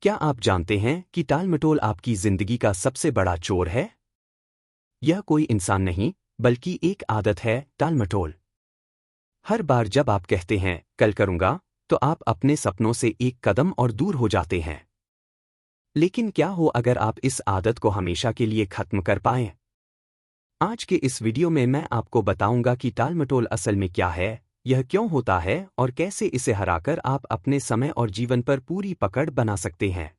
क्या आप जानते हैं कि टालमटोल आपकी जिंदगी का सबसे बड़ा चोर है? यह कोई इंसान नहीं, बल्कि एक आदत है, टालमटोल। हर बार जब आप कहते हैं, कल करूंगा, तो आप अपने सपनों से एक कदम और दूर हो जाते हैं। लेकिन क्या हो अगर आप इस आदत को हमेशा के लिए खत्म कर पाएं? आज के इस वीडियो में मैं आपको बताऊंगा कि टालमटोल असल में क्या है, यह क्यों होता है और कैसे इसे हराकर आप अपने समय और जीवन पर पूरी पकड़ बना सकते हैं।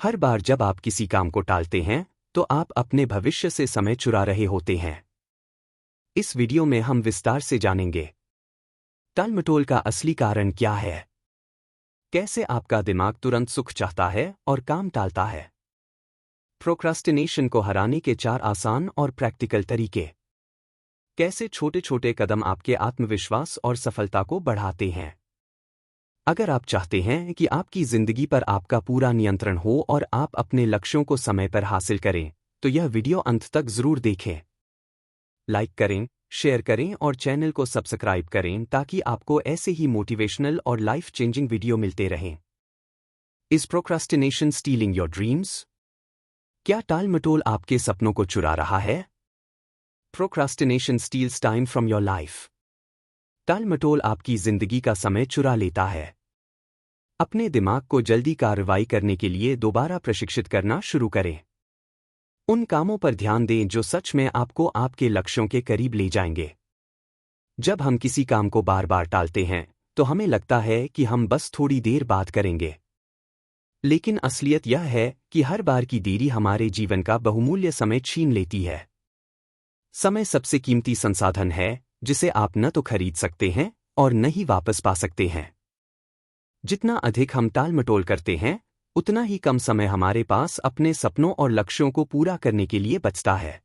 हर बार जब आप किसी काम को टालते हैं, तो आप अपने भविष्य से समय चुरा रहे होते हैं। इस वीडियो में हम विस्तार से जानेंगे टालमटोल का असली कारण क्या है, कैसे आपका दिमाग तुरंत सुख चाहता है और काम टालता है, प्रोक्रास्टिनेशन को हराने के 4 आसान और प्रैक्टिकल तरीके, कैसे छोटे छोटे कदम आपके आत्मविश्वास और सफलता को बढ़ाते हैं। अगर आप चाहते हैं कि आपकी जिंदगी पर आपका पूरा नियंत्रण हो और आप अपने लक्ष्यों को समय पर हासिल करें, तो यह वीडियो अंत तक जरूर देखें। लाइक करें, शेयर करें और चैनल को सब्सक्राइब करें ताकि आपको ऐसे ही मोटिवेशनल और लाइफ चेंजिंग वीडियो मिलते रहें। Is procrastination stealing your dreams? क्या टालमटोल आपके सपनों को चुरा रहा है? Procrastination steals time from your life. टालमटोल आपकी जिंदगी का समय चुरा लेता है। अपने दिमाग को जल्दी कार्रवाई करने के लिए दोबारा प्रशिक्षित करना शुरू करें। उन कामों पर ध्यान दें जो सच में आपको आपके लक्ष्यों के करीब ले जाएंगे। जब हम किसी काम को बार बार टालते हैं, तो हमें लगता है कि हम बस थोड़ी देर बाद करेंगे। लेकिन असलियत यह है कि हर बार की देरी हमारे जीवन का बहुमूल्य समय छीन लेती है। समय सबसे कीमती संसाधन है, जिसे आप न तो खरीद सकते हैं और न ही वापस पा सकते हैं। जितना अधिक हम टालमटोल करते हैं, उतना ही कम समय हमारे पास अपने सपनों और लक्ष्यों को पूरा करने के लिए बचता है।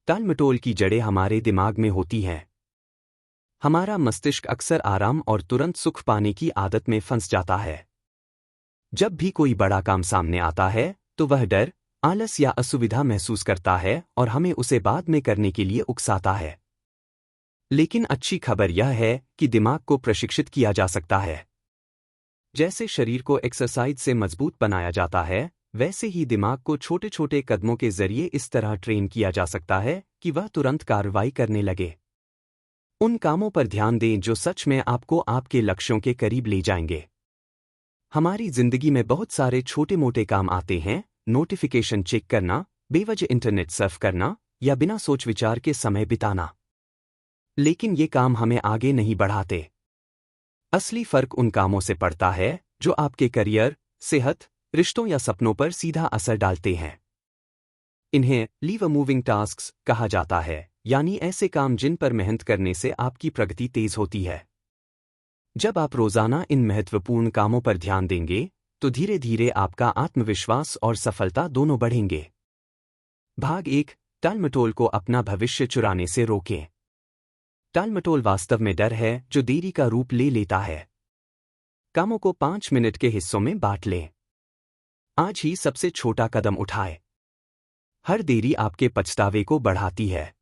टालमटोल की जड़ें हमारे दिमाग में होती हैं। हमारा मस्तिष्क अक्सर आराम और तुरंत सुख पाने की आदत में फंस जाता है। जब भी कोई बड़ा काम सामने आता है, तो वह डर, आलस या असुविधा महसूस करता है और हमें उसे बाद में करने के लिए उकसाता है। लेकिन अच्छी खबर यह है कि दिमाग को प्रशिक्षित किया जा सकता है। जैसे शरीर को एक्सरसाइज से मजबूत बनाया जाता है, वैसे ही दिमाग को छोटे छोटे कदमों के जरिए इस तरह ट्रेन किया जा सकता है कि वह तुरंत कार्रवाई करने लगे। उन कामों पर ध्यान दें जो सच में आपको आपके लक्ष्यों के करीब ले जाएंगे। हमारी जिंदगी में बहुत सारे छोटे मोटे काम आते हैं, नोटिफिकेशन चेक करना, बेवजह इंटरनेट सर्फ करना या बिना सोच विचार के समय बिताना। लेकिन ये काम हमें आगे नहीं बढ़ाते। असली फर्क उन कामों से पड़ता है जो आपके करियर, सेहत, रिश्तों या सपनों पर सीधा असर डालते हैं। इन्हें लीव अ मूविंग टास्क्स कहा जाता है, यानी ऐसे काम जिन पर मेहनत करने से आपकी प्रगति तेज होती है। जब आप रोजाना इन महत्वपूर्ण कामों पर ध्यान देंगे, तो धीरे धीरे आपका आत्मविश्वास और सफलता दोनों बढ़ेंगे। भाग 1, टालमटोल को अपना भविष्य चुराने से रोकें। टालमटोल वास्तव में डर है जो देरी का रूप ले लेता है। कामों को 5 मिनट के हिस्सों में बांट लें। आज ही सबसे छोटा कदम उठाएं। हर देरी आपके पछतावे को बढ़ाती है।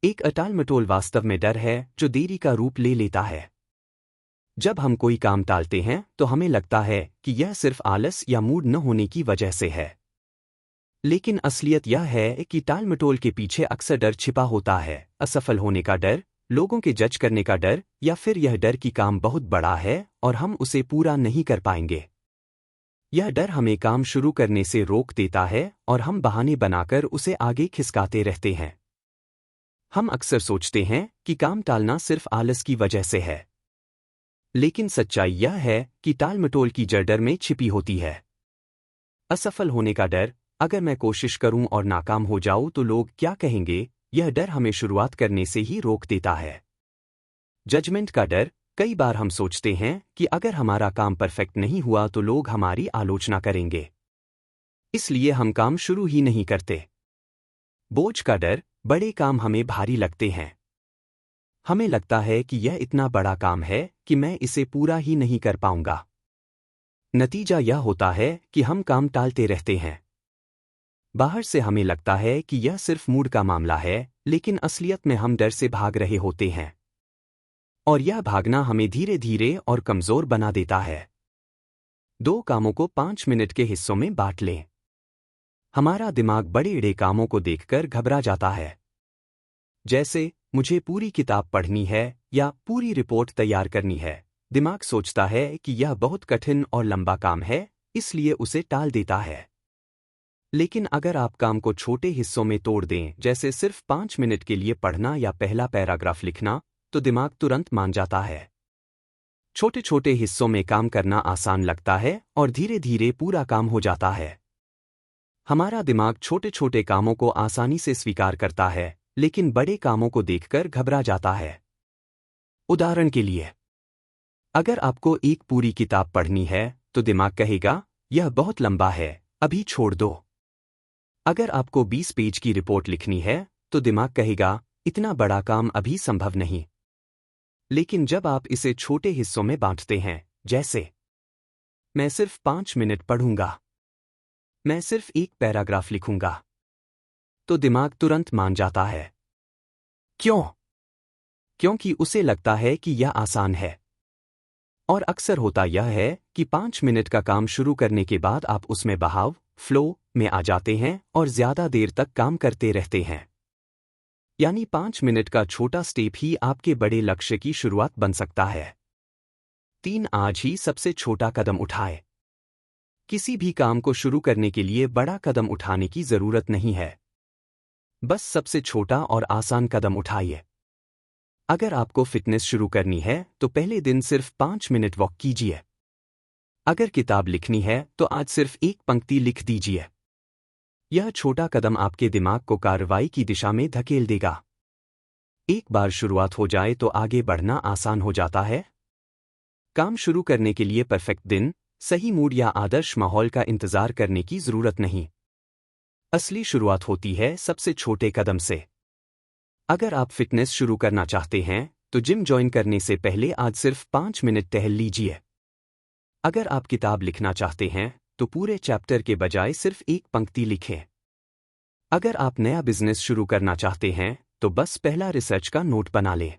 एक टालमटोल वास्तव में डर है जो देरी का रूप ले लेता है। जब हम कोई काम टालते हैं, तो हमें लगता है कि यह सिर्फ आलस या मूड न होने की वजह से है। लेकिन असलियत यह है कि टालमटोल के पीछे अक्सर डर छिपा होता है, असफल होने का डर, लोगों के जज करने का डर, या फिर यह डर कि काम बहुत बड़ा है और हम उसे पूरा नहीं कर पाएंगे। यह डर हमें काम शुरू करने से रोक देता है और हम बहाने बनाकर उसे आगे खिसकाते रहते हैं। हम अक्सर सोचते हैं कि काम टालना सिर्फ आलस की वजह से है। लेकिन सच्चाई यह है कि टालमटोल की जड़ डर में छिपी होती है। असफल होने का डर, अगर मैं कोशिश करूं और नाकाम हो जाऊं तो लोग क्या कहेंगे, यह डर हमें शुरुआत करने से ही रोक देता है। जजमेंट का डर, कई बार हम सोचते हैं कि अगर हमारा काम परफेक्ट नहीं हुआ तो लोग हमारी आलोचना करेंगे। इसलिए हम काम शुरू ही नहीं करते। बोझ का डर, बड़े काम हमें भारी लगते हैं। हमें लगता है कि यह इतना बड़ा काम है कि मैं इसे पूरा ही नहीं कर पाऊंगा। नतीजा यह होता है कि हम काम टालते रहते हैं। बाहर से हमें लगता है कि यह सिर्फ मूड का मामला है, लेकिन असलियत में हम डर से भाग रहे होते हैं। और यह भागना हमें धीरे धीरे और कमजोर बना देता है। 2 कामों को 5 मिनट के हिस्सों में बांट लें। हमारा दिमाग बड़े कामों को देखकर घबरा जाता है, जैसे मुझे पूरी किताब पढ़नी है या पूरी रिपोर्ट तैयार करनी है। दिमाग सोचता है कि यह बहुत कठिन और लंबा काम है, इसलिए उसे टाल देता है। लेकिन अगर आप काम को छोटे हिस्सों में तोड़ दें, जैसे सिर्फ 5 मिनट के लिए पढ़ना या पहला पैराग्राफ लिखना, तो दिमाग तुरंत मान जाता है। छोटे छोटे हिस्सों में काम करना आसान लगता है और धीरे धीरे पूरा काम हो जाता है। हमारा दिमाग छोटे छोटे कामों को आसानी से स्वीकार करता है, लेकिन बड़े कामों को देखकर घबरा जाता है। उदाहरण के लिए, अगर आपको एक पूरी किताब पढ़नी है, तो दिमाग कहेगा, यह बहुत लंबा है, अभी छोड़ दो। अगर आपको 20 पेज की रिपोर्ट लिखनी है, तो दिमाग कहेगा, इतना बड़ा काम अभी संभव नहीं। लेकिन जब आप इसे छोटे हिस्सों में बांटते हैं, जैसे मैं सिर्फ 5 मिनट पढ़ूंगा, मैं सिर्फ एक पैराग्राफ लिखूंगा, तो दिमाग तुरंत मान जाता है। क्यों? क्योंकि उसे लगता है कि यह आसान है। और अक्सर होता यह है कि 5 मिनट का काम शुरू करने के बाद आप उसमें फ्लो में आ जाते हैं और ज्यादा देर तक काम करते रहते हैं। यानी 5 मिनट का छोटा स्टेप ही आपके बड़े लक्ष्य की शुरुआत बन सकता है। 3 आज ही सबसे छोटा कदम उठाए। किसी भी काम को शुरू करने के लिए बड़ा कदम उठाने की जरूरत नहीं है। बस सबसे छोटा और आसान कदम उठाइए। अगर आपको फिटनेस शुरू करनी है, तो पहले दिन सिर्फ 5 मिनट वॉक कीजिए। अगर किताब लिखनी है, तो आज सिर्फ एक पंक्ति लिख दीजिए। यह छोटा कदम आपके दिमाग को कार्रवाई की दिशा में धकेल देगा। एक बार शुरुआत हो जाए तो आगे बढ़ना आसान हो जाता है। काम शुरू करने के लिए परफेक्ट दिन, सही मूड या आदर्श माहौल का इंतजार करने की जरूरत नहीं। असली शुरुआत होती है सबसे छोटे कदम से। अगर आप फिटनेस शुरू करना चाहते हैं, तो जिम ज्वाइन करने से पहले आज सिर्फ 5 मिनट टहल लीजिए। अगर आप किताब लिखना चाहते हैं, तो पूरे चैप्टर के बजाय सिर्फ एक पंक्ति लिखें। अगर आप नया बिजनेस शुरू करना चाहते हैं, तो बस पहला रिसर्च का नोट बना लें।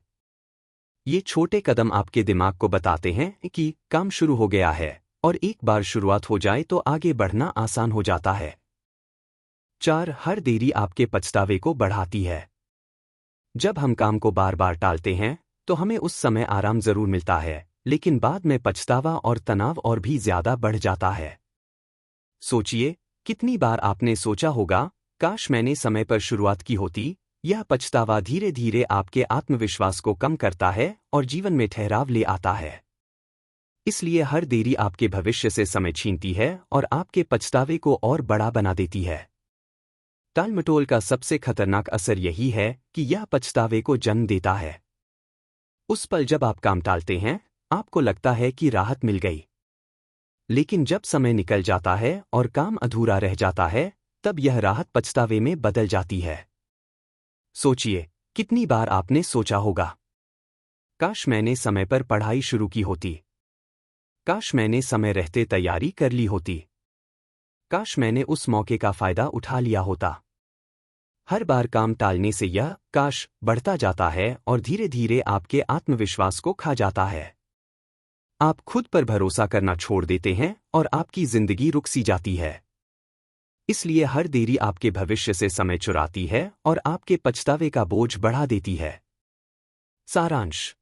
ये छोटे कदम आपके दिमाग को बताते हैं कि काम शुरू हो गया है, और एक बार शुरुआत हो जाए तो आगे बढ़ना आसान हो जाता है। 4 हर देरी आपके पछतावे को बढ़ाती है। जब हम काम को बार बार टालते हैं, तो हमें उस समय आराम जरूर मिलता है, लेकिन बाद में पछतावा और तनाव और भी ज्यादा बढ़ जाता है। सोचिए, कितनी बार आपने सोचा होगा, काश मैंने समय पर शुरुआत की होती। यह पछतावा धीरे धीरे आपके आत्मविश्वास को कम करता है और जीवन में ठहराव ले आता है। इसलिए हर देरी आपके भविष्य से समय छीनती है और आपके पछतावे को और बड़ा बना देती है। टालमटोल का सबसे खतरनाक असर यही है कि यह पछतावे को जन्म देता है। उस पल जब आप काम टालते हैं, आपको लगता है कि राहत मिल गई। लेकिन जब समय निकल जाता है और काम अधूरा रह जाता है, तब यह राहत पछतावे में बदल जाती है। सोचिए, कितनी बार आपने सोचा होगा, काश मैंने समय पर पढ़ाई शुरू की होती, काश मैंने समय रहते तैयारी कर ली होती, काश मैंने उस मौके का फायदा उठा लिया होता। हर बार काम टालने से यह काश बढ़ता जाता है और धीरे धीरे आपके आत्मविश्वास को खा जाता है। आप खुद पर भरोसा करना छोड़ देते हैं और आपकी जिंदगी रुक सी जाती है। इसलिए हर देरी आपके भविष्य से समय चुराती है और आपके पछतावे का बोझ बढ़ा देती है। सारांश: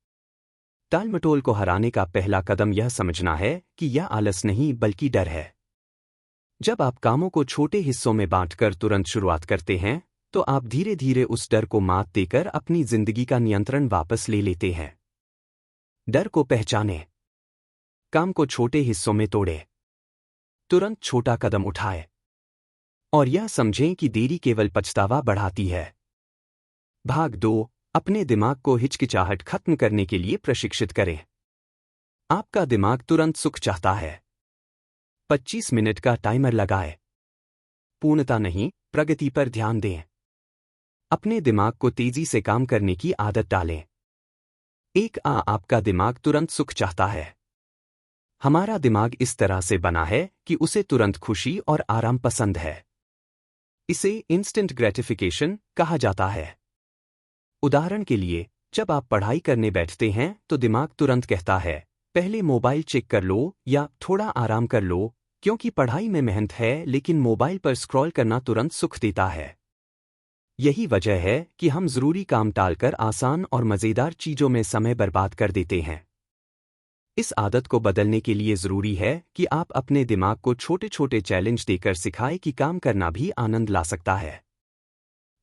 टालमटोल को हराने का पहला कदम यह समझना है कि यह आलस नहीं बल्कि डर है। जब आप कामों को छोटे हिस्सों में बांटकर तुरंत शुरुआत करते हैं, तो आप धीरे धीरे उस डर को मात देकर अपनी जिंदगी का नियंत्रण वापस ले लेते हैं। डर को पहचानें, काम को छोटे हिस्सों में तोड़ें, तुरंत छोटा कदम उठाएं, और यह समझें कि देरी केवल पछतावा बढ़ाती है। भाग 2: अपने दिमाग को हिचकिचाहट खत्म करने के लिए प्रशिक्षित करें। आपका दिमाग तुरंत सुख चाहता है। 25 मिनट का टाइमर लगाएं। पूर्णता नहीं, प्रगति पर ध्यान दें। अपने दिमाग को तेजी से काम करने की आदत डालें। आपका दिमाग तुरंत सुख चाहता है। हमारा दिमाग इस तरह से बना है कि उसे तुरंत खुशी और आराम पसंद है। इसे इंस्टेंट ग्रेटिफिकेशन कहा जाता है। उदाहरण के लिए, जब आप पढ़ाई करने बैठते हैं, तो दिमाग तुरंत कहता है, पहले मोबाइल चेक कर लो या थोड़ा आराम कर लो, क्योंकि पढ़ाई में मेहनत है लेकिन मोबाइल पर स्क्रॉल करना तुरंत सुख देता है। यही वजह है कि हम ज़रूरी काम टालकर आसान और मज़ेदार चीज़ों में समय बर्बाद कर देते हैं। इस आदत को बदलने के लिए ज़रूरी है कि आप अपने दिमाग को छोटे छोटे चैलेंज देकर सिखाएं कि काम करना भी आनंद ला सकता है।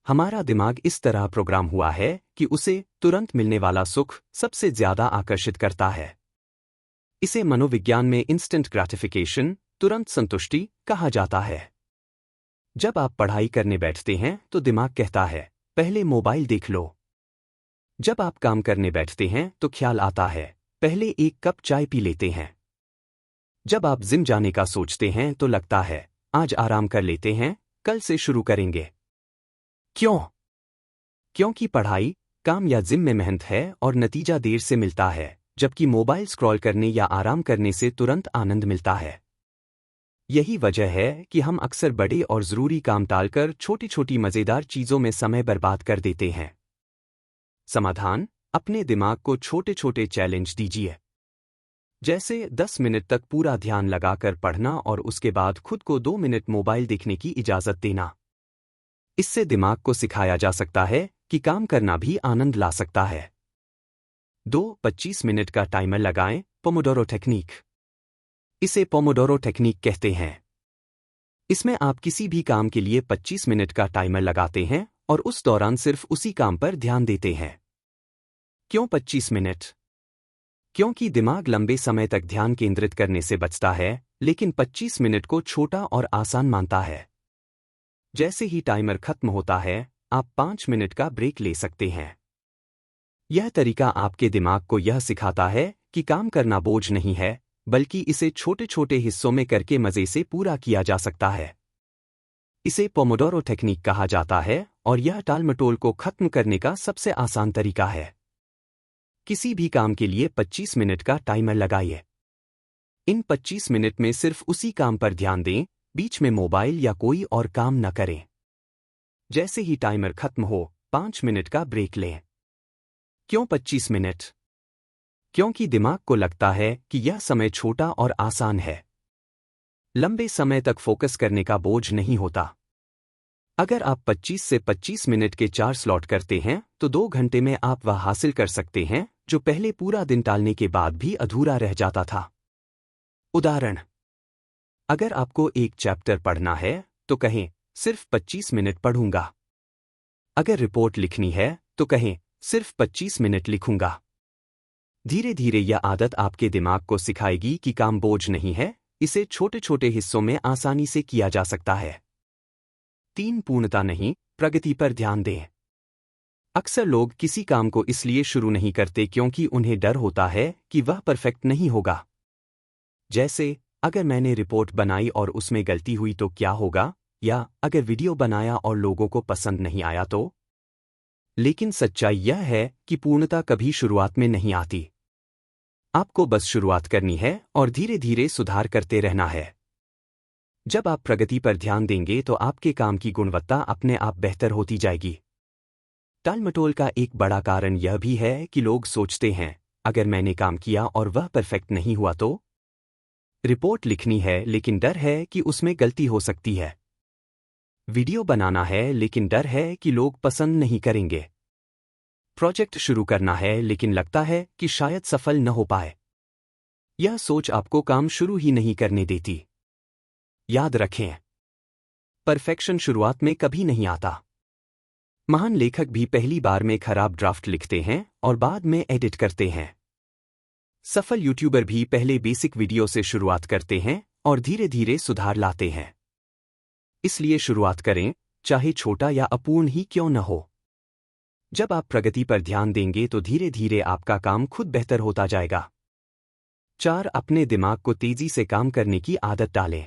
हमारा दिमाग इस तरह प्रोग्राम हुआ है कि उसे तुरंत मिलने वाला सुख सबसे ज़्यादा आकर्षित करता है। इसे मनोविज्ञान में इंस्टेंट ग्रैटिफिकेशन, तुरंत संतुष्टि, कहा जाता है। जब आप पढ़ाई करने बैठते हैं तो दिमाग कहता है, पहले मोबाइल देख लो। जब आप काम करने बैठते हैं तो ख्याल आता है, पहले एक कप चाय पी लेते हैं। जब आप जिम जाने का सोचते हैं तो लगता है, आज आराम कर लेते हैं, कल से शुरू करेंगे। क्यों? क्योंकि पढ़ाई, काम या जिम में मेहनत है और नतीजा देर से मिलता है, जबकि मोबाइल स्क्रॉल करने या आराम करने से तुरंत आनंद मिलता है। यही वजह है कि हम अक्सर बड़े और ज़रूरी काम टालकर छोटी छोटी मज़ेदार चीज़ों में समय बर्बाद कर देते हैं। समाधान: अपने दिमाग को छोटे छोटे चैलेंज दीजिए। जैसे 10 मिनट तक पूरा ध्यान लगाकर पढ़ना और उसके बाद खुद को 2 मिनट मोबाइल देखने की इजाज़त देना। इससे दिमाग को सिखाया जा सकता है कि काम करना भी आनंद ला सकता है। 25 मिनट का टाइमर लगाएं, पोमोडोरो टेक्निक। इसे पोमोडोरो टेक्निक कहते हैं। इसमें आप किसी भी काम के लिए 25 मिनट का टाइमर लगाते हैं और उस दौरान सिर्फ उसी काम पर ध्यान देते हैं। क्यों 25 मिनट? क्योंकि दिमाग लंबे समय तक ध्यान केंद्रित करने से बचता है, लेकिन 25 मिनट को छोटा और आसान मानता है। जैसे ही टाइमर खत्म होता है, आप 5 मिनट का ब्रेक ले सकते हैं। यह तरीका आपके दिमाग को यह सिखाता है कि काम करना बोझ नहीं है, बल्कि इसे छोटे छोटे हिस्सों में करके मज़े से पूरा किया जा सकता है। इसे पोमोडोरो टेक्निक कहा जाता है और यह टालमटोल को खत्म करने का सबसे आसान तरीका है। किसी भी काम के लिए 25 मिनट का टाइमर लगाइए। इन 25 मिनट में सिर्फ उसी काम पर ध्यान दें, बीच में मोबाइल या कोई और काम न करें। जैसे ही टाइमर खत्म हो, 5 मिनट का ब्रेक लें। क्यों 25 मिनट? क्योंकि दिमाग को लगता है कि यह समय छोटा और आसान है। लंबे समय तक फोकस करने का बोझ नहीं होता। अगर आप 25 से 25 मिनट के 4 स्लॉट करते हैं तो 2 घंटे में आप वह हासिल कर सकते हैं जो पहले पूरा दिन टालने के बाद भी अधूरा रह जाता था। उदाहरण: अगर आपको एक चैप्टर पढ़ना है तो कहें, सिर्फ 25 मिनट पढ़ूंगा। अगर रिपोर्ट लिखनी है तो कहें, सिर्फ 25 मिनट लिखूंगा। धीरे धीरे यह आदत आपके दिमाग को सिखाएगी कि काम बोझ नहीं है, इसे छोटे छोटे हिस्सों में आसानी से किया जा सकता है। 3. पूर्णता नहीं, प्रगति पर ध्यान दें। अक्सर लोग किसी काम को इसलिए शुरू नहीं करते क्योंकि उन्हें डर होता है कि वह परफेक्ट नहीं होगा। जैसे, अगर मैंने रिपोर्ट बनाई और उसमें गलती हुई तो क्या होगा, या अगर वीडियो बनाया और लोगों को पसंद नहीं आया तो। लेकिन सच्चाई यह है कि पूर्णता कभी शुरुआत में नहीं आती। आपको बस शुरुआत करनी है और धीरे धीरे सुधार करते रहना है। जब आप प्रगति पर ध्यान देंगे तो आपके काम की गुणवत्ता अपने आप बेहतर होती जाएगी। टालमटोल का एक बड़ा कारण यह भी है कि लोग सोचते हैं, अगर मैंने काम किया और वह परफेक्ट नहीं हुआ तो। रिपोर्ट लिखनी है लेकिन डर है कि उसमें गलती हो सकती है। वीडियो बनाना है लेकिन डर है कि लोग पसंद नहीं करेंगे। प्रोजेक्ट शुरू करना है लेकिन लगता है कि शायद सफल न हो पाए। यह सोच आपको काम शुरू ही नहीं करने देती। याद रखें, परफेक्शन शुरुआत में कभी नहीं आता। महान लेखक भी पहली बार में खराब ड्राफ्ट लिखते हैं और बाद में एडिट करते हैं। सफल यूट्यूबर भी पहले बेसिक वीडियो से शुरुआत करते हैं और धीरे धीरे सुधार लाते हैं। इसलिए शुरुआत करें, चाहे छोटा या अपूर्ण ही क्यों न हो। जब आप प्रगति पर ध्यान देंगे तो धीरे धीरे आपका काम खुद बेहतर होता जाएगा। 4. अपने दिमाग को तेजी से काम करने की आदत डालें।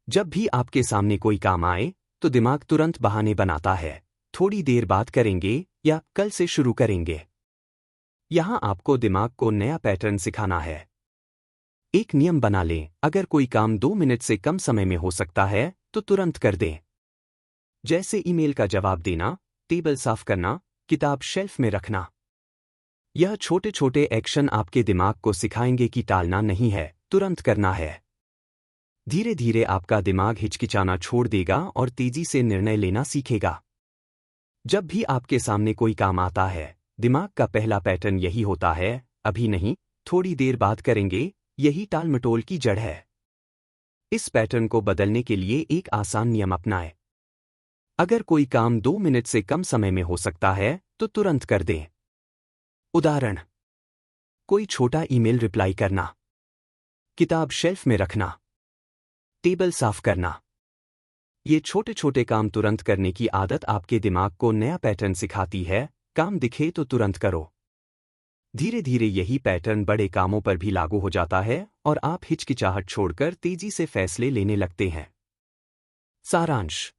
जब भी आपके सामने कोई काम आए तो दिमाग तुरंत बहाने बनाता है, थोड़ी देर बाद करेंगे या कल से शुरू करेंगे। यहां आपको दिमाग को नया पैटर्न सिखाना है। एक नियम बना लें, अगर कोई काम 2 मिनट से कम समय में हो सकता है तो तुरंत कर दें। जैसे ईमेल का जवाब देना, टेबल साफ करना, किताब शेल्फ में रखना। यह छोटे छोटे एक्शन आपके दिमाग को सिखाएंगे कि टालना नहीं है, तुरंत करना है। धीरे धीरे आपका दिमाग हिचकिचाना छोड़ देगा और तेजी से निर्णय लेना सीखेगा। जब भी आपके सामने कोई काम आता है, दिमाग का पहला पैटर्न यही होता है, अभी नहीं, थोड़ी देर बाद करेंगे। यही टालमटोल की जड़ है। इस पैटर्न को बदलने के लिए एक आसान नियम अपनाएं। अगर कोई काम 2 मिनट से कम समय में हो सकता है तो तुरंत कर दें। उदाहरण: कोई छोटा ईमेल रिप्लाई करना, किताब शेल्फ में रखना, टेबल साफ करना। ये छोटे छोटे काम तुरंत करने की आदत आपके दिमाग को नया पैटर्न सिखाती है। काम दिखे तो तुरंत करो। धीरे धीरे यही पैटर्न बड़े कामों पर भी लागू हो जाता है और आप हिचकिचाहट छोड़कर तेजी से फैसले लेने लगते हैं। सारांश: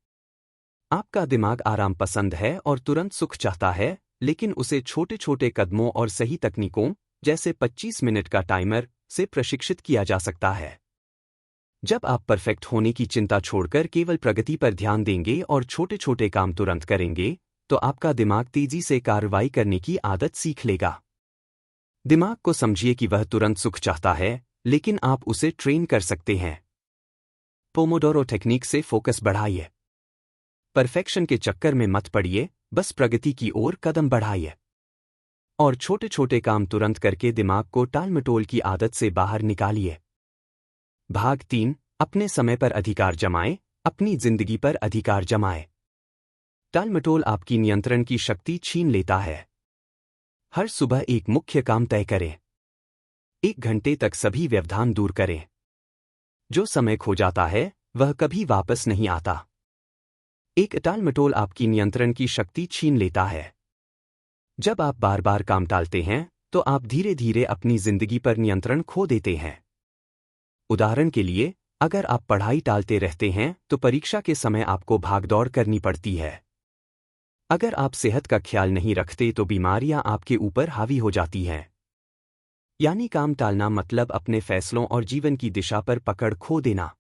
आपका दिमाग आराम पसंद है और तुरंत सुख चाहता है, लेकिन उसे छोटे छोटे कदमों और सही तकनीकों, जैसे 25 मिनट का टाइमर, से प्रशिक्षित किया जा सकता है। जब आप परफेक्ट होने की चिंता छोड़कर केवल प्रगति पर ध्यान देंगे और छोटे छोटे काम तुरंत करेंगे, तो आपका दिमाग तेजी से कार्रवाई करने की आदत सीख लेगा। दिमाग को समझिए कि वह तुरंत सुख चाहता है, लेकिन आप उसे ट्रेन कर सकते हैं। पोमोडोरो टेक्निक से फोकस बढ़ाइए। परफेक्शन के चक्कर में मत पड़िए, बस प्रगति की ओर कदम बढ़ाइए। और छोटे छोटे काम तुरंत करके दिमाग को टालमटोल की आदत से बाहर निकालिए। भाग 3: अपने समय पर अधिकार जमाएं, अपनी जिंदगी पर अधिकार जमाएं। टालमटोल आपकी नियंत्रण की शक्ति छीन लेता है। हर सुबह एक मुख्य काम तय करें। 1 घंटे तक सभी व्यवधान दूर करें। जो समय खो जाता है वह कभी वापस नहीं आता। एक टालमटोल आपकी नियंत्रण की शक्ति छीन लेता है। जब आप बार बार काम टालते हैं तो आप धीरे धीरे अपनी जिंदगी पर नियंत्रण खो देते हैं। उदाहरण के लिए, अगर आप पढ़ाई टालते रहते हैं तो परीक्षा के समय आपको भागदौड़ करनी पड़ती है। अगर आप सेहत का ख्याल नहीं रखते तो बीमारियां आपके ऊपर हावी हो जाती हैं। यानी काम टालना मतलब अपने फैसलों और जीवन की दिशा पर पकड़ खो देना।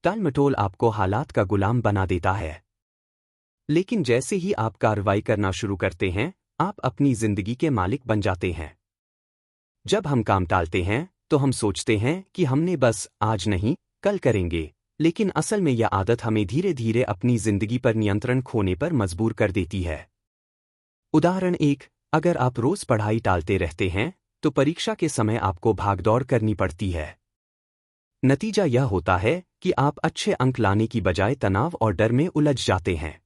टालमटोल आपको हालात का गुलाम बना देता है। लेकिन जैसे ही आप कार्रवाई करना शुरू करते हैं, आप अपनी जिंदगी के मालिक बन जाते हैं। जब हम काम टालते हैं तो हम सोचते हैं कि हमने बस आज नहीं, कल करेंगे, लेकिन असल में यह आदत हमें धीरे धीरे अपनी जिंदगी पर नियंत्रण खोने पर मजबूर कर देती है। उदाहरण 1: अगर आप रोज पढ़ाई टालते रहते हैं तो परीक्षा के समय आपको भागदौड़ करनी पड़ती है। नतीजा यह होता है कि आप अच्छे अंक लाने की बजाय तनाव और डर में उलझ जाते हैं।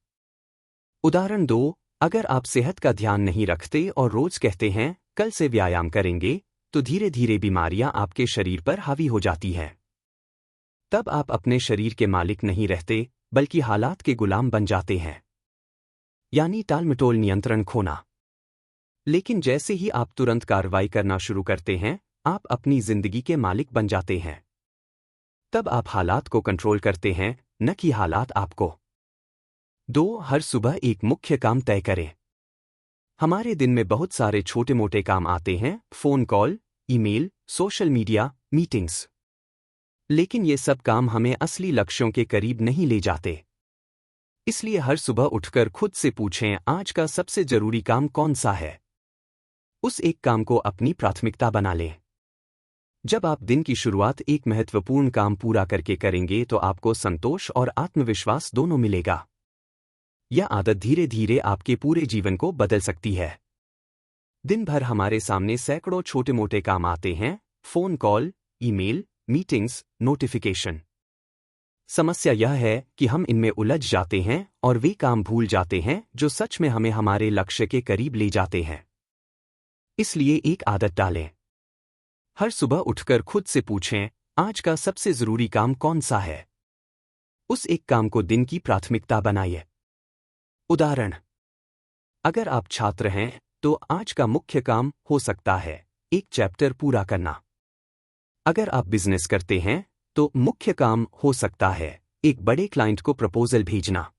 उदाहरण 2: अगर आप सेहत का ध्यान नहीं रखते और रोज कहते हैं कल से व्यायाम करेंगे, तो धीरे धीरे बीमारियां आपके शरीर पर हावी हो जाती हैं। तब आप अपने शरीर के मालिक नहीं रहते, बल्कि हालात के गुलाम बन जाते हैं। यानी टालमटोल नियंत्रण खोना। लेकिन जैसे ही आप तुरंत कार्रवाई करना शुरू करते हैं, आप अपनी जिंदगी के मालिक बन जाते हैं। तब आप हालात को कंट्रोल करते हैं, न कि हालात आपको। 2: हर सुबह एक मुख्य काम तय करें। हमारे दिन में बहुत सारे छोटे मोटे काम आते हैं, phone call, email, social media, meetings. लेकिन ये सब काम हमें असली लक्ष्यों के करीब नहीं ले जाते। इसलिए हर सुबह उठकर खुद से पूछें, आज का सबसे जरूरी काम कौन सा है। उस एक काम को अपनी प्राथमिकता बना लें। जब आप दिन की शुरुआत एक महत्वपूर्ण काम पूरा करके करेंगे तो आपको संतोष और आत्मविश्वास दोनों मिलेगा। यह आदत धीरे धीरे आपके पूरे जीवन को बदल सकती है। दिन भर हमारे सामने सैकड़ों छोटे मोटे काम आते हैं, phone call, email, meetings, notification. समस्या यह है कि हम इनमें उलझ जाते हैं और वे काम भूल जाते हैं जो सच में हमें हमारे लक्ष्य के करीब ले जाते हैं। इसलिए एक आदत डालें। हर सुबह उठकर खुद से पूछें, आज का सबसे जरूरी काम कौन सा है। उस एक काम को दिन की प्राथमिकता बनाइए। उदाहरण: अगर आप छात्र हैं तो आज का मुख्य काम हो सकता है एक चैप्टर पूरा करना। अगर आप बिजनेस करते हैं तो मुख्य काम हो सकता है एक बड़े क्लाइंट को प्रपोजल भेजना।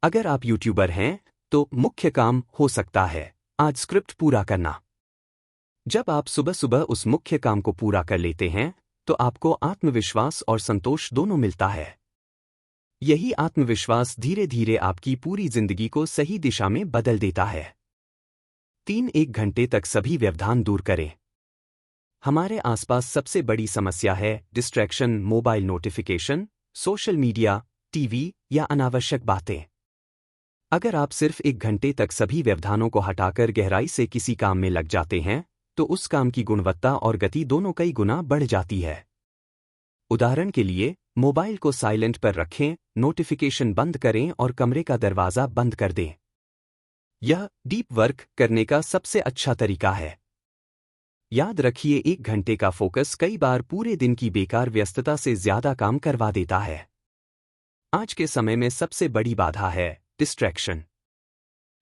अगर आप यूट्यूबर हैं तो मुख्य काम हो सकता है आज स्क्रिप्ट पूरा करना। जब आप सुबह सुबह उस मुख्य काम को पूरा कर लेते हैं तो आपको आत्मविश्वास और संतोष दोनों मिलता है। यही आत्मविश्वास धीरे धीरे आपकी पूरी जिंदगी को सही दिशा में बदल देता है। 1 घंटे तक सभी व्यवधान दूर करें। हमारे आसपास सबसे बड़ी समस्या है distraction, mobile notification, social media, TV या अनावश्यक बातें। अगर आप सिर्फ 1 घंटे तक सभी व्यवधानों को हटाकर गहराई से किसी काम में लग जाते हैं, तो उस काम की गुणवत्ता और गति दोनों कई गुना बढ़ जाती है। उदाहरण के लिए, मोबाइल को साइलेंट पर रखें, नोटिफिकेशन बंद करें और कमरे का दरवाज़ा बंद कर दें। यह डीप वर्क करने का सबसे अच्छा तरीका है। याद रखिए, 1 घंटे का फोकस कई बार पूरे दिन की बेकार व्यस्तता से ज्यादा काम करवा देता है। आज के समय में सबसे बड़ी बाधा है distraction.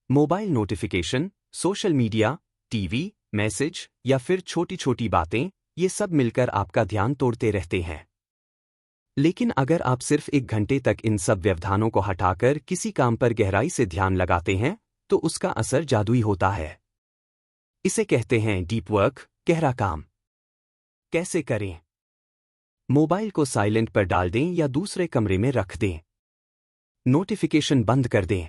Mobile notification, social media, TV, message या फिर छोटी छोटी बातें, ये सब मिलकर आपका ध्यान तोड़ते रहते हैं। लेकिन अगर आप सिर्फ 1 घंटे तक इन सब व्यवधानों को हटाकर किसी काम पर गहराई से ध्यान लगाते हैं, तो उसका असर जादुई होता है। इसे कहते हैं डीप वर्क, गहरा काम। कैसे करें? मोबाइल को साइलेंट पर डाल दें या दूसरे कमरे में रख दें। नोटिफिकेशन बंद कर दें।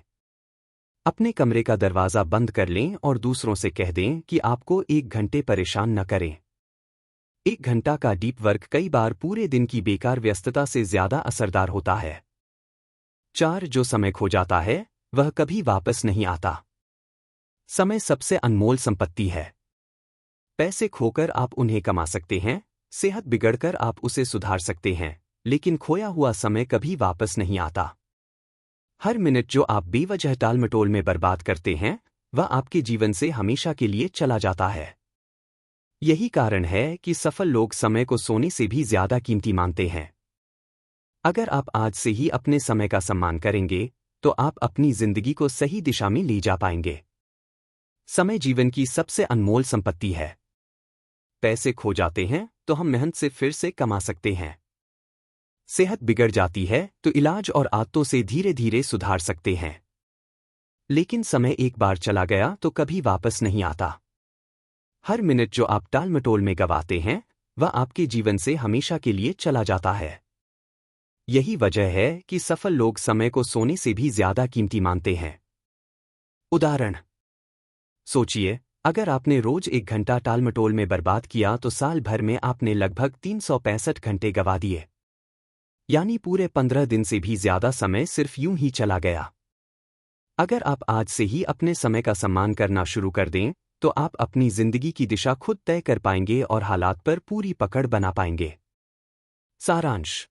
अपने कमरे का दरवाज़ा बंद कर लें और दूसरों से कह दें कि आपको 1 घंटे परेशान न करें। 1 घंटा का डीप वर्क कई बार पूरे दिन की बेकार व्यस्तता से ज्यादा असरदार होता है। 4 जो समय खो जाता है, वह कभी वापस नहीं आता। समय सबसे अनमोल संपत्ति है। पैसे खोकर आप उन्हें कमा सकते हैं, सेहत बिगड़कर आप उसे सुधार सकते हैं, लेकिन खोया हुआ समय कभी वापस नहीं आता। हर मिनट जो आप बेवजह टालमटोल में बर्बाद करते हैं, वह आपके जीवन से हमेशा के लिए चला जाता है। यही कारण है कि सफल लोग समय को सोने से भी ज्यादा कीमती मानते हैं। अगर आप आज से ही अपने समय का सम्मान करेंगे, तो आप अपनी जिंदगी को सही दिशा में ले जा पाएंगे। समय जीवन की सबसे अनमोल संपत्ति है। पैसे खो जाते हैं तो हम मेहनत से फिर से कमा सकते हैं। सेहत बिगड़ जाती है तो इलाज और आदतों से धीरे धीरे सुधार सकते हैं। लेकिन समय एक बार चला गया तो कभी वापस नहीं आता। हर मिनट जो आप टालमटोल में गवाते हैं, वह आपके जीवन से हमेशा के लिए चला जाता है। यही वजह है कि सफल लोग समय को सोने से भी ज्यादा कीमती मानते हैं। उदाहरण सोचिए, अगर आपने रोज 1 घंटा टालमटोल में बर्बाद किया तो साल भर में आपने लगभग 365 घंटे गवा दिए। यानी पूरे 15 दिन से भी ज्यादा समय सिर्फ यूं ही चला गया। अगर आप आज से ही अपने समय का सम्मान करना शुरू कर दें, तो आप अपनी जिंदगी की दिशा खुद तय कर पाएंगे और हालात पर पूरी पकड़ बना पाएंगे। सारांश: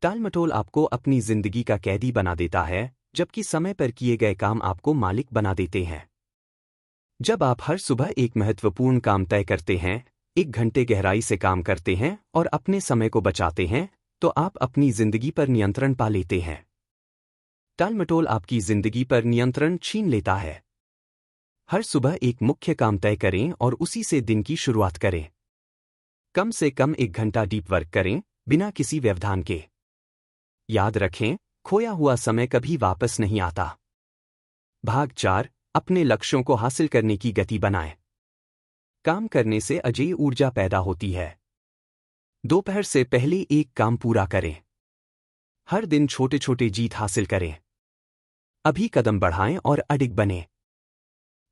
टालमटोल आपको अपनी जिंदगी का कैदी बना देता है, जबकि समय पर किए गए काम आपको मालिक बना देते हैं। जब आप हर सुबह एक महत्वपूर्ण काम तय करते हैं, 1 घंटे गहराई से काम करते हैं और अपने समय को बचाते हैं, तो आप अपनी जिंदगी पर नियंत्रण पा लेते हैं। टालमटोल आपकी जिंदगी पर नियंत्रण छीन लेता है। हर सुबह एक मुख्य काम तय करें और उसी से दिन की शुरुआत करें। कम से कम 1 घंटा डीप वर्क करें, बिना किसी व्यवधान के। याद रखें, खोया हुआ समय कभी वापस नहीं आता। भाग 4: अपने लक्ष्यों को हासिल करने की गति बनाएं। काम करने से अजेय ऊर्जा पैदा होती है। दोपहर से पहले एक काम पूरा करें। हर दिन छोटे छोटे जीत हासिल करें। अभी कदम बढ़ाएं और अडिग बनें।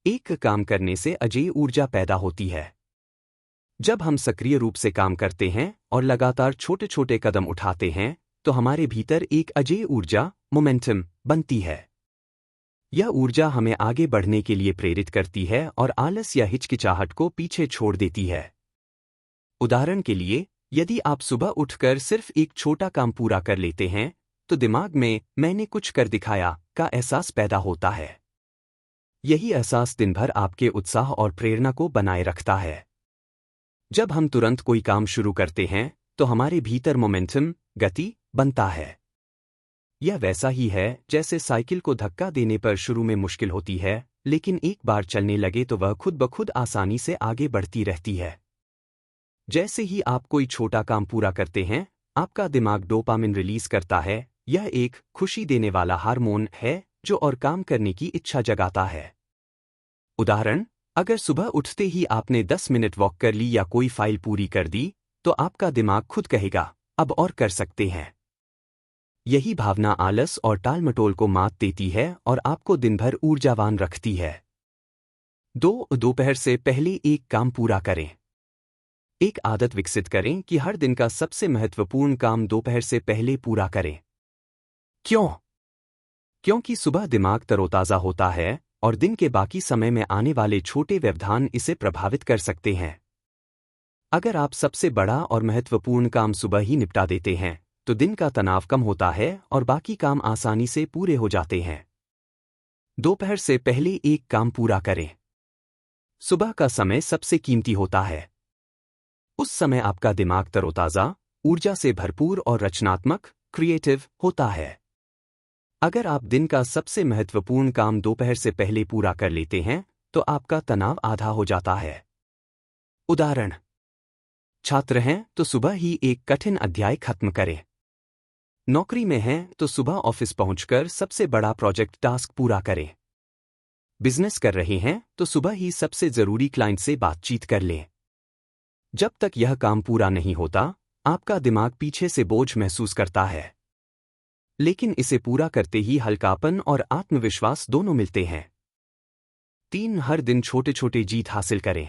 एक काम करने से अजेय ऊर्जा पैदा होती है। जब हम सक्रिय रूप से काम करते हैं और लगातार छोटे छोटे कदम उठाते हैं, तो हमारे भीतर एक अजेय ऊर्जा, मोमेंटम, बनती है। यह ऊर्जा हमें आगे बढ़ने के लिए प्रेरित करती है और आलस या हिचकिचाहट को पीछे छोड़ देती है। उदाहरण के लिए, यदि आप सुबह उठकर सिर्फ एक छोटा काम पूरा कर लेते हैं, तो दिमाग में मैंने कुछ कर दिखाया का एहसास पैदा होता है। यही एहसास दिन भर आपके उत्साह और प्रेरणा को बनाए रखता है। जब हम तुरंत कोई काम शुरू करते हैं, तो हमारे भीतर मोमेंटम, गति, बनता है। यह वैसा ही है जैसे साइकिल को धक्का देने पर शुरू में मुश्किल होती है, लेकिन एक बार चलने लगे तो वह खुद ब खुद आसानी से आगे बढ़ती रहती है। जैसे ही आप कोई छोटा काम पूरा करते हैं, आपका दिमाग डोपामिन रिलीज करता है। यह एक खुशी देने वाला हार्मोन है जो और काम करने की इच्छा जगाता है। उदाहरण: अगर सुबह उठते ही आपने 10 मिनट वॉक कर ली या कोई फाइल पूरी कर दी, तो आपका दिमाग खुद कहेगा, अब और कर सकते हैं। यही भावना आलस और टालमटोल को मात देती है और आपको दिन भर ऊर्जावान रखती है। दोपहर से पहले एक काम पूरा करें। एक आदत विकसित करें कि हर दिन का सबसे महत्वपूर्ण काम दोपहर से पहले पूरा करें। क्यों? क्योंकि सुबह दिमाग तरोताजा होता है और दिन के बाकी समय में आने वाले छोटे व्यवधान इसे प्रभावित कर सकते हैं। अगर आप सबसे बड़ा और महत्वपूर्ण काम सुबह ही निपटा देते हैं तो दिन का तनाव कम होता है और बाकी काम आसानी से पूरे हो जाते हैं। दोपहर से पहले एक काम पूरा करें। सुबह का समय सबसे कीमती होता है। उस समय आपका दिमाग तरोताजा, ऊर्जा से भरपूर और रचनात्मक, क्रिएटिव होता है। अगर आप दिन का सबसे महत्वपूर्ण काम दोपहर से पहले पूरा कर लेते हैं तो आपका तनाव आधा हो जाता है। उदाहरण: छात्र हैं तो सुबह ही एक कठिन अध्याय खत्म करें। नौकरी में हैं तो सुबह ऑफिस पहुंचकर सबसे बड़ा प्रोजेक्ट टास्क पूरा करें। बिजनेस कर रहे हैं तो सुबह ही सबसे जरूरी क्लाइंट से बातचीत कर लें। जब तक यह काम पूरा नहीं होता, आपका दिमाग पीछे से बोझ महसूस करता है, लेकिन इसे पूरा करते ही हल्कापन और आत्मविश्वास दोनों मिलते हैं। 3. हर दिन छोटे छोटे जीत हासिल करें।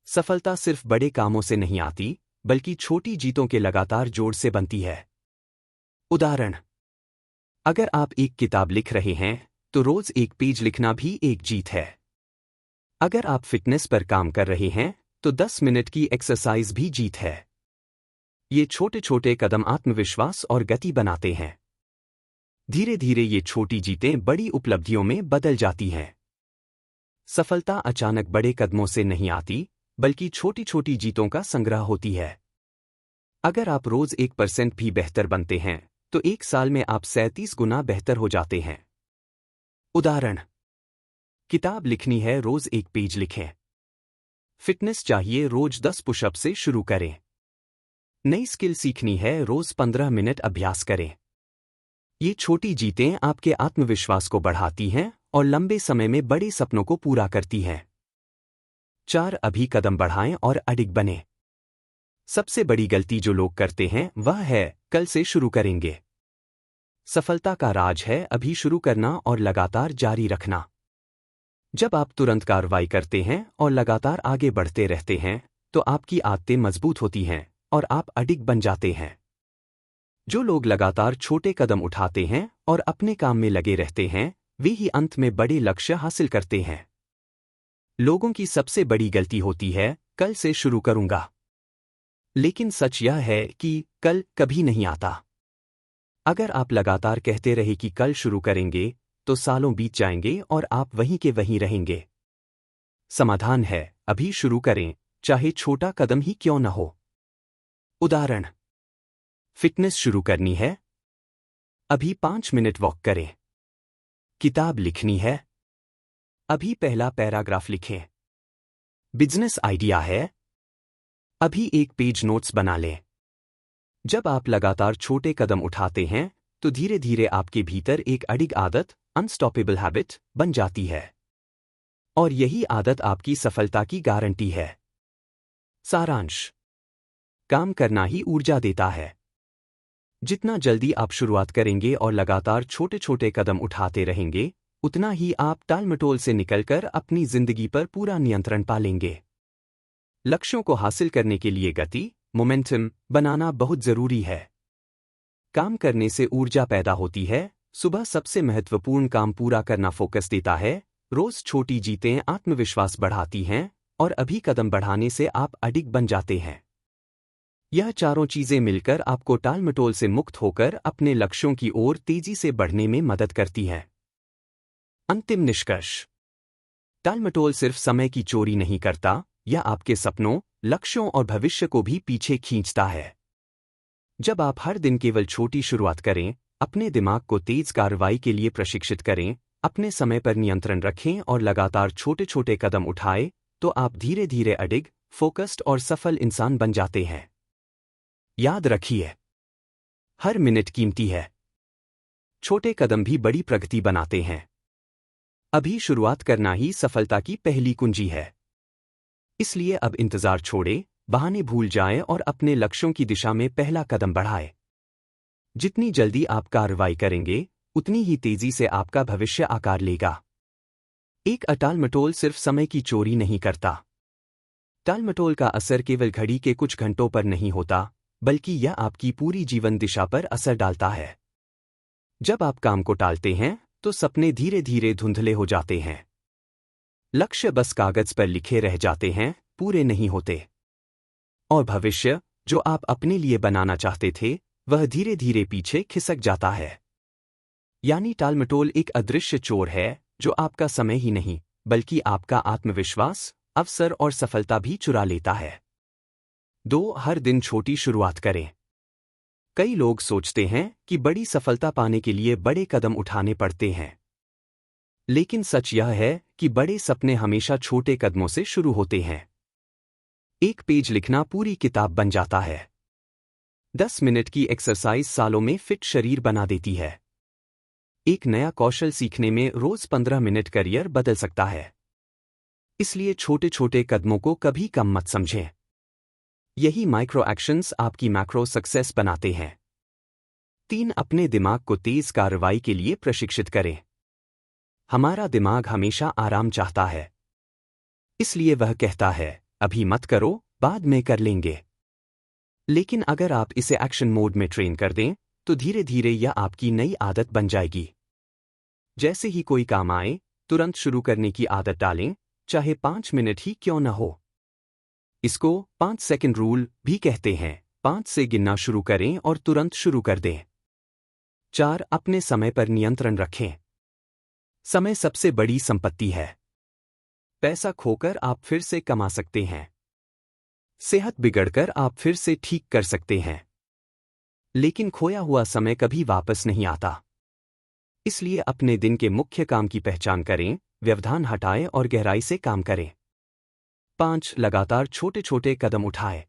सफलता सिर्फ बड़े कामों से नहीं आती, बल्कि छोटी जीतों के लगातार जोड़ से बनती है। उदाहरण: अगर आप एक किताब लिख रहे हैं तो रोज एक पेज लिखना भी एक जीत है। अगर आप फिटनेस पर काम कर रहे हैं तो 10 मिनट की एक्सरसाइज भी जीत है। ये छोटे छोटे कदम आत्मविश्वास और गति बनाते हैं। धीरे धीरे ये छोटी जीतें बड़ी उपलब्धियों में बदल जाती हैं। सफलता अचानक बड़े कदमों से नहीं आती, बल्कि छोटी छोटी जीतों का संग्रह होती है। अगर आप रोज 1% भी बेहतर बनते हैं तो एक साल में आप 37 गुना बेहतर हो जाते हैं। उदाहरण: किताब लिखनी है, रोज एक पेज लिखें। फिटनेस चाहिए, रोज 10 पुशअप से शुरू करें। नई स्किल सीखनी है, रोज 15 मिनट अभ्यास करें। ये छोटी जीतें आपके आत्मविश्वास को बढ़ाती हैं और लंबे समय में बड़े सपनों को पूरा करती हैं। 4. अभी कदम बढ़ाएं और अडिग बने। सबसे बड़ी गलती जो लोग करते हैं वह है कल से शुरू करेंगे। सफलता का राज है अभी शुरू करना और लगातार जारी रखना। जब आप तुरंत कार्रवाई करते हैं और लगातार आगे बढ़ते रहते हैं तो आपकी आदतें मजबूत होती हैं और आप अडिग बन जाते हैं। जो लोग लगातार छोटे कदम उठाते हैं और अपने काम में लगे रहते हैं, वे ही अंत में बड़े लक्ष्य हासिल करते हैं। लोगों की सबसे बड़ी गलती होती है कल से शुरू करूंगा, लेकिन सच यह है कि कल कभी नहीं आता। अगर आप लगातार कहते रहे कि कल शुरू करेंगे तो सालों बीत जाएंगे और आप वहीं के वहीं रहेंगे। समाधान है अभी शुरू करें, चाहे छोटा कदम ही क्यों न हो। उदाहरण: फिटनेस शुरू करनी है, अभी 5 मिनट वॉक करें। किताब लिखनी है, अभी पहला पैराग्राफ लिखें। बिजनेस आइडिया है, अभी एक पेज नोट्स बना लें। जब आप लगातार छोटे कदम उठाते हैं तो धीरे धीरे आपके भीतर एक अडिग आदत, अनस्टॉपेबल हैबिट, बन जाती है और यही आदत आपकी सफलता की गारंटी है। सारांश: काम करना ही ऊर्जा देता है। जितना जल्दी आप शुरुआत करेंगे और लगातार छोटे छोटे कदम उठाते रहेंगे, उतना ही आप टालमटोल से निकलकर अपनी जिंदगी पर पूरा नियंत्रण पा लेंगे। लक्ष्यों को हासिल करने के लिए गति, मोमेंटम बनाना बहुत जरूरी है। काम करने से ऊर्जा पैदा होती है, सुबह सबसे महत्वपूर्ण काम पूरा करना फोकस देता है, रोज छोटी जीतें आत्मविश्वास बढ़ाती हैं और अभी कदम बढ़ाने से आप अडिग बन जाते हैं। यह चारों चीजें मिलकर आपको टालमटोल से मुक्त होकर अपने लक्ष्यों की ओर तेजी से बढ़ने में मदद करती हैं। अंतिम निष्कर्ष: टालमटोल सिर्फ समय की चोरी नहीं करता, यह आपके सपनों, लक्ष्यों और भविष्य को भी पीछे खींचता है। जब आप हर दिन केवल छोटी शुरुआत करें, अपने दिमाग को तेज कार्रवाई के लिए प्रशिक्षित करें, अपने समय पर नियंत्रण रखें और लगातार छोटे छोटे कदम उठाएं, तो आप धीरे धीरे अडिग, फोकस्ड और सफल इंसान बन जाते हैं। याद रखिए, हर मिनट कीमती है। छोटे कदम भी बड़ी प्रगति बनाते हैं। अभी शुरुआत करना ही सफलता की पहली कुंजी है। इसलिए अब इंतजार छोड़े, बहाने भूल जाएं और अपने लक्ष्यों की दिशा में पहला कदम बढ़ाएं। जितनी जल्दी आप कार्रवाई करेंगे, उतनी ही तेजी से आपका भविष्य आकार लेगा। एक टालमटोल सिर्फ समय की चोरी नहीं करता। टालमटोल का असर केवल घड़ी के कुछ घंटों पर नहीं होता, बल्कि यह आपकी पूरी जीवन दिशा पर असर डालता है। जब आप काम को टालते हैं तो सपने धीरे धीरे धुंधले हो जाते हैं। लक्ष्य बस कागज पर लिखे रह जाते हैं, पूरे नहीं होते। और भविष्य जो आप अपने लिए बनाना चाहते थे, वह धीरे धीरे पीछे खिसक जाता है। यानी टालमटोल एक अदृश्य चोर है जो आपका समय ही नहीं, बल्कि आपका आत्मविश्वास, अवसर और सफलता भी चुरा लेता है। 2. हर दिन छोटी शुरुआत करें। कई लोग सोचते हैं कि बड़ी सफलता पाने के लिए बड़े कदम उठाने पड़ते हैं। लेकिन सच यह है कि बड़े सपने हमेशा छोटे कदमों से शुरू होते हैं। एक पेज लिखना पूरी किताब बन जाता है। 10 मिनट की एक्सरसाइज सालों में फिट शरीर बना देती है। एक नया कौशल सीखने में रोज 15 मिनट करियर बदल सकता है। इसलिए छोटे छोटे कदमों को कभी कम मत समझें। यही माइक्रो एक्शंस आपकी मैक्रो सक्सेस बनाते हैं। 3. अपने दिमाग को तेज कार्रवाई के लिए प्रशिक्षित करें। हमारा दिमाग हमेशा आराम चाहता है। इसलिए वह कहता है, अभी मत करो, बाद में कर लेंगे। लेकिन अगर आप इसे एक्शन मोड में ट्रेन कर दें, तो धीरे धीरे यह आपकी नई आदत बन जाएगी। जैसे ही कोई काम आए, तुरंत शुरू करने की आदत डालें, चाहे 5 मिनट ही क्यों न हो। इसको 5 सेकंड रूल भी कहते हैं। 5 से गिनना शुरू करें और तुरंत शुरू कर दें। 4. अपने समय पर नियंत्रण रखें। समय सबसे बड़ी संपत्ति है। पैसा खोकर आप फिर से कमा सकते हैं। सेहत बिगड़कर आप फिर से ठीक कर सकते हैं। लेकिन खोया हुआ समय कभी वापस नहीं आता। इसलिए अपने दिन के मुख्य काम की पहचान करें, व्यवधान हटाएं और गहराई से काम करें। 5. लगातार छोटे छोटे कदम उठाएं।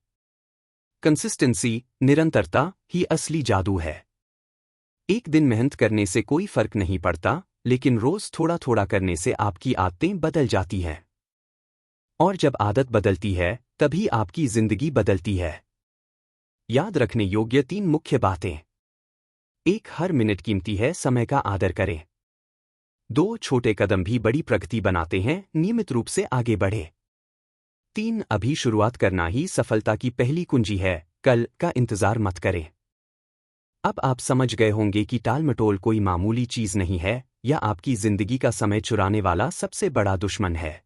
कंसिस्टेंसी, निरंतरता ही असली जादू है। एक दिन मेहनत करने से कोई फर्क नहीं पड़ता, लेकिन रोज थोड़ा थोड़ा करने से आपकी आदतें बदल जाती हैं। और जब आदत बदलती है, तभी आपकी जिंदगी बदलती है। याद रखने योग्य 3 मुख्य बातें। 1. हर मिनट कीमती है, समय का आदर करें। 2. छोटे कदम भी बड़ी प्रगति बनाते हैं, नियमित रूप से आगे बढ़े। 3. अभी शुरुआत करना ही सफलता की पहली कुंजी है, कल का इंतजार मत करें। अब आप समझ गए होंगे कि टालमटोल कोई मामूली चीज नहीं है, यह आपकी जिंदगी का समय चुराने वाला सबसे बड़ा दुश्मन है।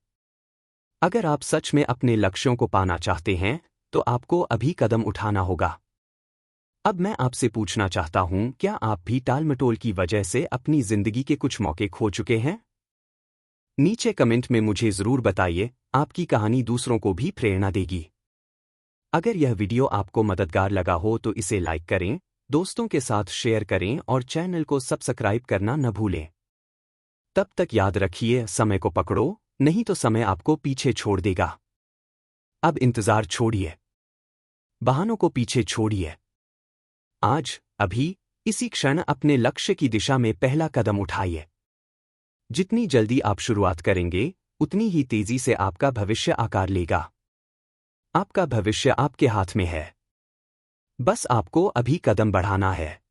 अगर आप सच में अपने लक्ष्यों को पाना चाहते हैं, तो आपको अभी कदम उठाना होगा। अब मैं आपसे पूछना चाहता हूं, क्या आप भी टालमटोल की वजह से अपनी जिंदगी के कुछ मौके खो चुके हैं? नीचे कमेंट में मुझे जरूर बताइए, आपकी कहानी दूसरों को भी प्रेरणा देगी। अगर यह वीडियो आपको मददगार लगा हो तो इसे लाइक करें, दोस्तों के साथ शेयर करें और चैनल को सब्सक्राइब करना न भूलें। तब तक याद रखिए, समय को पकड़ो, नहीं तो समय आपको पीछे छोड़ देगा। अब इंतजार छोड़िए, बहानों को पीछे छोड़िए। आज, अभी, इसी क्षण अपने लक्ष्य की दिशा में पहला कदम उठाइए। जितनी जल्दी आप शुरुआत करेंगे, उतनी ही तेजी से आपका भविष्य आकार लेगा। आपका भविष्य आपके हाथ में है। बस आपको अभी कदम बढ़ाना है।